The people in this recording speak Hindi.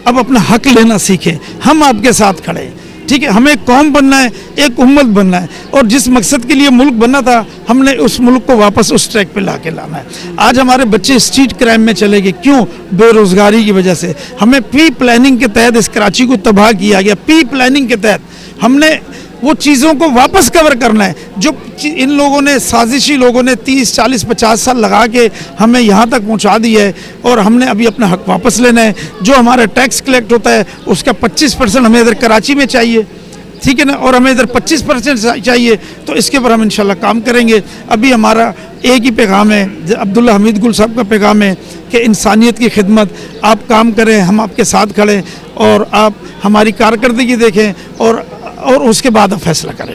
अब अपना हक लेना सीखें। हम आपके साथ खड़े हैं, ठीक है। हमें एक कौम बनना है, एक उम्मत बनना है, और जिस मकसद के लिए मुल्क बनना था हमने उस मुल्क को वापस उस ट्रैक पे लाके लाना है। आज हमारे बच्चे स्ट्रीट क्राइम में चले गए, क्यों? बेरोजगारी की वजह से। हमें प्री प्लानिंग के तहत इस कराची को तबाह किया गया। प्री प्लानिंग के तहत हमने वो चीज़ों को वापस कवर करना है जो इन लोगों ने, साजिशी लोगों ने 30, 40, 50 साल लगा के हमें यहाँ तक पहुँचा दिया है। और हमने अभी अपना हक वापस लेना है। जो हमारा टैक्स कलेक्ट होता है उसका 25% हमें इधर कराची में चाहिए, ठीक है ना, और हमें इधर 25% चाहिए। तो इसके ऊपर हम इंशाल्लाह काम करेंगे। अभी हमारा एक ही पैगाम है, अब्दुल्ला हमीद गुल साहब का पैगाम है कि इंसानियत की खिदमत, आप काम करें, हम आपके साथ खड़े, और आप हमारी कारकर्दगी देखें और उसके बाद आप फैसला करें।